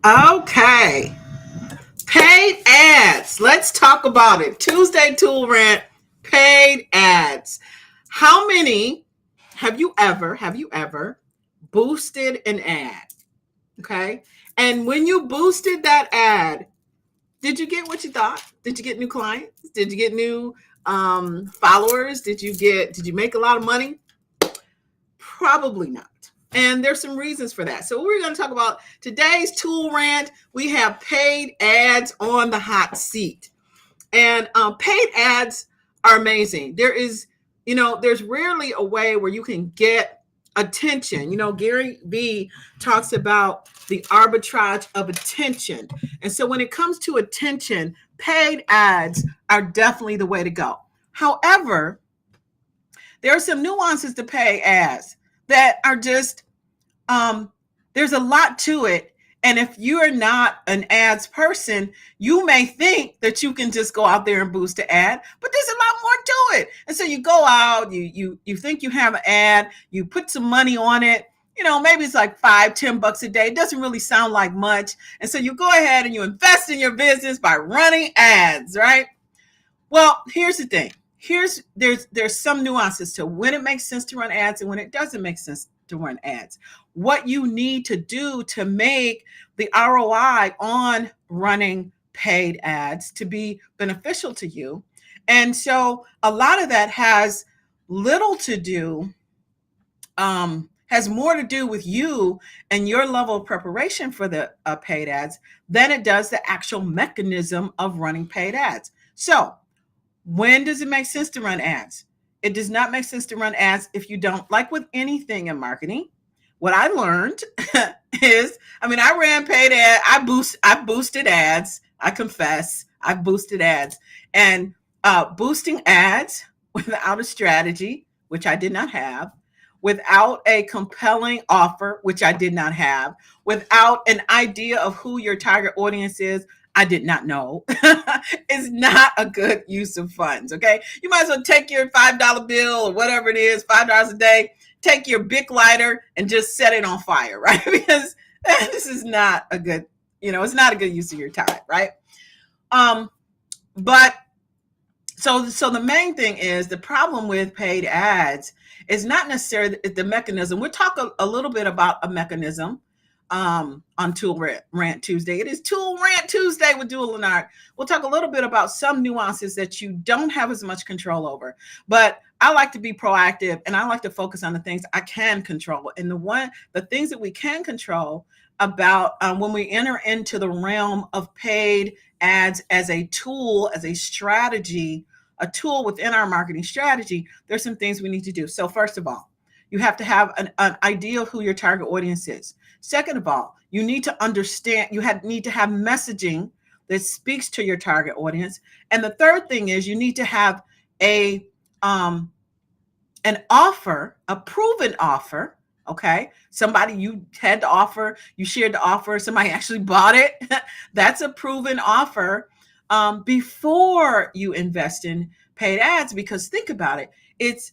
Okay. Paid ads. Let's talk about it. Tuesday Tool Rant, paid ads. How many have you ever boosted an ad? Okay. And when you boosted that ad, did you get what you thought? Did you get new clients? Did you get new followers? Did you make a lot of money? Probably not. And there's some reasons for that. So we're going to talk about today's tool rant. We have paid ads on the hot seat. And paid ads are amazing. There's rarely a way where you can get attention. Gary Vee talks about the arbitrage of attention. And so when it comes to attention, paid ads are definitely the way to go. However, there are some nuances to pay ads that are just there's a lot to it. And if you are not an ads person, you may think that you can just go out there and boost an ad, but there's a lot more to it. And so you go out, you think you have an ad, you put some money on it, maybe it's like $5-10 a day. It doesn't really sound like much. And so you go ahead and you invest in your business by running ads, right? Well, here's the thing. There's some nuances to when it makes sense to run ads and when it doesn't make sense to run ads. What you need to do to make the ROI on running paid ads to be beneficial to you. And so a lot of that has little to do, has more to do with you and your level of preparation for the paid ads than it does the actual mechanism of running paid ads. So when does it make sense to run ads? It does not make sense to run ads if you don't, like with anything in marketing. What I learned is, I ran paid ads. I boosted ads. I confess, I boosted ads. And boosting ads without a strategy, which I did not have, without a compelling offer, which I did not have, without an idea of who your target audience is, I did not know, is not a good use of funds. Okay. You might as well take your $5 bill or whatever it is, $5 a day, take your Bic lighter and just set it on fire, right? Because this is not a good, it's not a good use of your time, right? But so the main thing is the problem with paid ads is not necessarily the mechanism. We'll talk a little bit about a mechanism on Tool Rant Tuesday. It is Tool Rant Tuesday with Dula Leonard. We'll talk a little bit about some nuances that you don't have as much control over. But I like to be proactive and I like to focus on the things I can control. And the things that we can control about when we enter into the realm of paid ads as a tool, as a strategy, a tool within our marketing strategy, there's some things we need to do. So first of all, you have to have an idea of who your target audience is. Second of all, you need to understand, need to have messaging that speaks to your target audience. And the third thing is you need to have an offer, a proven offer. Okay. Somebody you had the offer, you shared the offer, somebody actually bought it. That's a proven offer before you invest in paid ads, because think about it. It's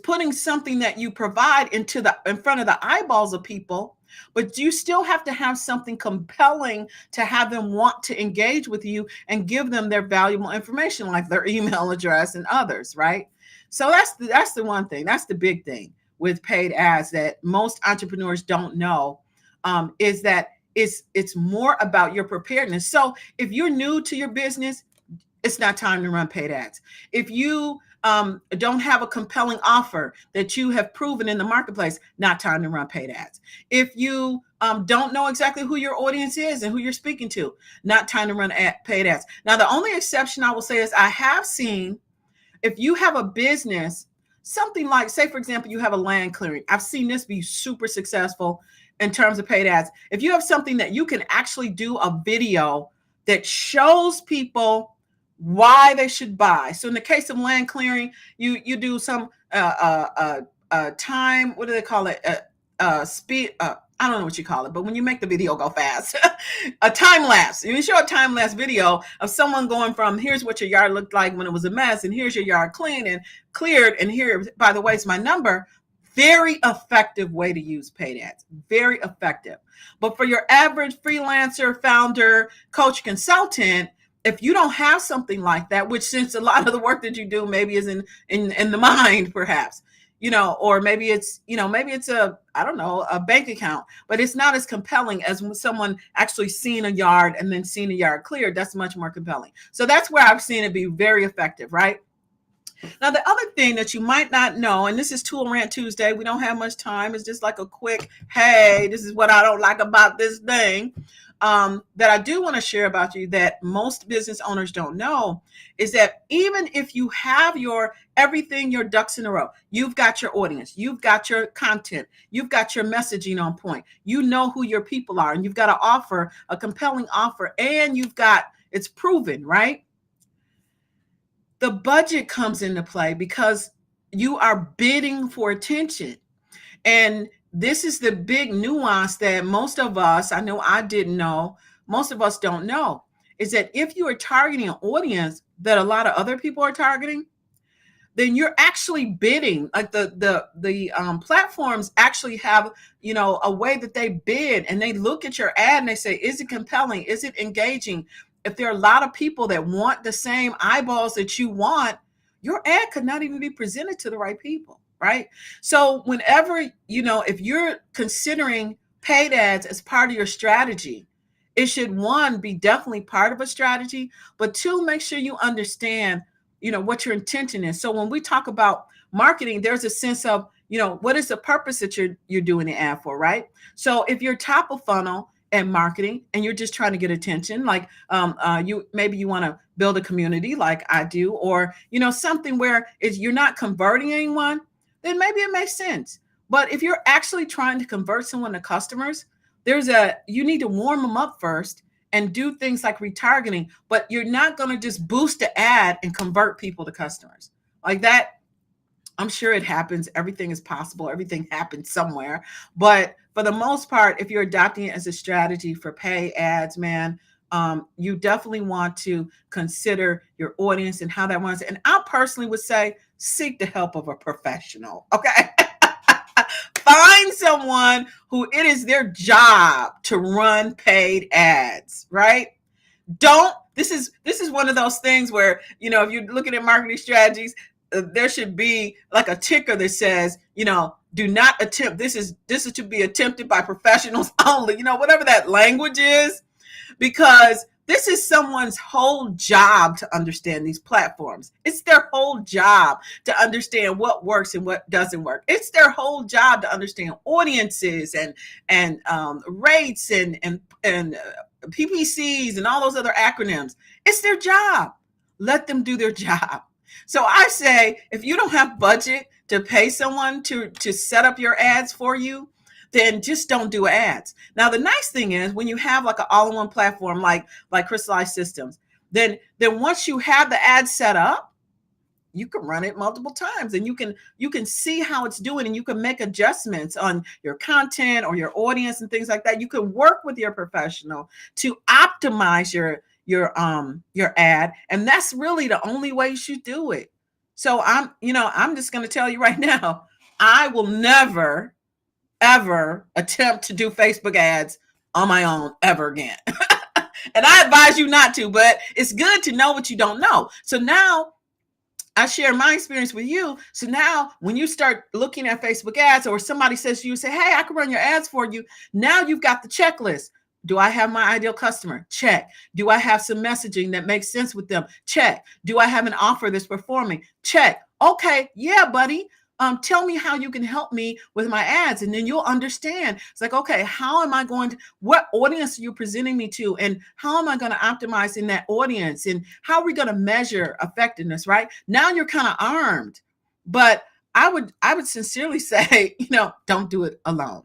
putting something that you provide in front of the eyeballs of people, but you still have to have something compelling to have them want to engage with you and give them their valuable information, like their email address and others, right? So that's the one thing. That's the big thing with paid ads that most entrepreneurs don't know, is that it's more about your preparedness. So if you're new to your business, it's not time to run paid ads. If you don't have a compelling offer that you have proven in the marketplace, not time to run paid ads. If you don't know exactly who your audience is and who you're speaking to, not time to run paid ads. Now, the only exception I will say is I have seen, if you have a business, something like, say, for example, you have a land clearing. I've seen this be super successful in terms of paid ads. If you have something that you can actually do a video that shows people why they should buy. So in the case of land clearing, you do some time, what do they call it? Speed, I don't know what you call it, but when you make the video go fast, a time lapse. You show a time lapse video of someone going from, here's what your yard looked like when it was a mess, and here's your yard clean and cleared, and here, by the way, it's my number. Very effective way to use paid ads. Very effective. But for your average freelancer, founder, coach, consultant, if you don't have something like that, which since a lot of the work that you do maybe is in the mind, perhaps, or maybe it's a, I don't know, a bank account, but it's not as compelling as when someone actually seeing a yard and then seeing a yard cleared. That's much more compelling. So that's where I've seen it be very effective, right? Now, the other thing that you might not know, and this is Tool Rant Tuesday, we don't have much time. It's just like a quick, hey, this is what I don't like about this thing, that I do want to share about you that most business owners don't know is that even if you have your ducks in a row, you've got your audience, you've got your content, you've got your messaging on point, you know who your people are, and you've got to offer a compelling offer, and it's proven, right? The budget comes into play because you are bidding for attention. And this is the big nuance that most of us, I know I didn't know, most of us don't know, is that if you are targeting an audience that a lot of other people are targeting, then you're actually bidding. Like the platforms actually have, a way that they bid, and they look at your ad and they say, is it compelling? Is it engaging? If there are a lot of people that want the same eyeballs that you want, your ad could not even be presented to the right people, right? So whenever, if you're considering paid ads as part of your strategy, it should, one, be definitely part of a strategy, but two, make sure you understand what your intention is. So when we talk about marketing, there's a sense of, what is the purpose that you're doing the ad for, right? So if you're top of funnel and marketing and you're just trying to get attention, like maybe you want to build a community like I do, or something where you're not converting anyone, then maybe it makes sense. But if you're actually trying to convert someone to customers, you need to warm them up first and do things like retargeting, but you're not going to just boost the ad and convert people to customers like that. I'm sure it happens. Everything is possible. Everything happens somewhere. But for the most part, if you're adopting it as a strategy for pay ads, man, you definitely want to consider your audience and how that runs. And I personally would say, seek the help of a professional. Okay. Find someone who it is their job to run paid ads, right? This is one of those things where, if you're looking at marketing strategies, there should be like a ticker that says, do not attempt. This is to be attempted by professionals only, whatever that language is, because this is someone's whole job to understand these platforms. It's their whole job to understand what works and what doesn't work. It's their whole job to understand audiences and rates and PPCs and all those other acronyms. It's their job. Let them do their job. So I say, if you don't have budget to pay someone to set up your ads for you, then just don't do ads. Now, the nice thing is when you have like an all-in-one platform like Crystallized Systems, then once you have the ad set up, you can run it multiple times and you can see how it's doing, and you can make adjustments on your content or your audience and things like that. You can work with your professional to optimize your ad, and that's really the only way you should do it. So I'm just going to tell you right now, I will never ever attempt to do Facebook ads on my own ever again. And I advise you not to, but it's good to know what you don't know. So now I share my experience with you. So now when you start looking at Facebook ads, or somebody says to you, say, hey, I can run your ads for you. Now you've got the checklist. Do I have my ideal customer? Check. Do I have some messaging that makes sense with them? Check. Do I have an offer that's performing? Check. Okay. Yeah, buddy. Tell me how you can help me with my ads. And then you'll understand. It's like, okay, what audience are you presenting me to? And how am I going to optimize in that audience? And how are we going to measure effectiveness, right? Now you're kind of armed, but I would sincerely say, don't do it alone.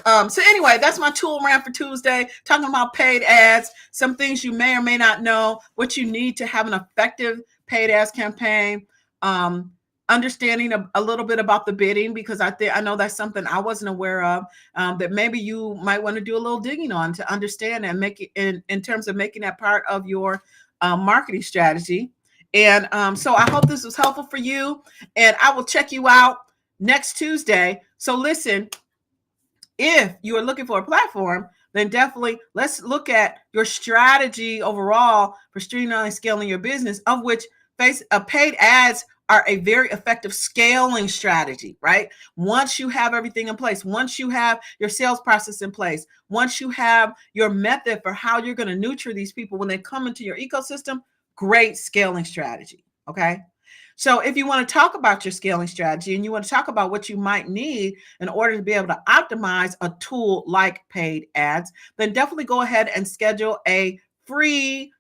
So anyway, that's my tool rant for Tuesday, talking about paid ads, some things you may or may not know, what you need to have an effective paid ads campaign, understanding a little bit about the bidding, because I know that's something I wasn't aware of, that maybe you might want to do a little digging on to understand and make it in terms of making that part of your marketing strategy. And so I hope this was helpful for you, and I will check you out next Tuesday. So listen, if you are looking for a platform, then definitely let's look at your strategy overall for streamlining scaling your business, of which paid ads are a very effective scaling strategy, right? Once you have everything in place, once you have your sales process in place, once you have your method for how you're going to nurture these people when they come into your ecosystem, great scaling strategy. Okay. So if you want to talk about your scaling strategy and you want to talk about what you might need in order to be able to optimize a tool like paid ads, then definitely go ahead and schedule a free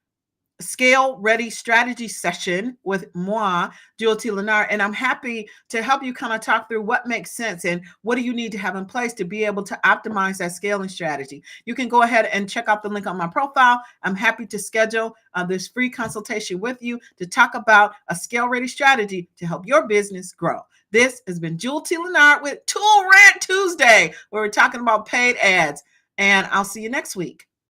scale ready strategy session with moi, Jewel T. Lennard, and I'm happy to help you kind of talk through what makes sense and what do you need to have in place to be able to optimize that scaling strategy. You can go ahead and check out the link on my profile. I'm happy to schedule this free consultation with you to talk about a scale ready strategy to help your business grow. This has been Jewel T. Lennard with Tool Rant Tuesday, where we're talking about paid ads, and I'll see you next week.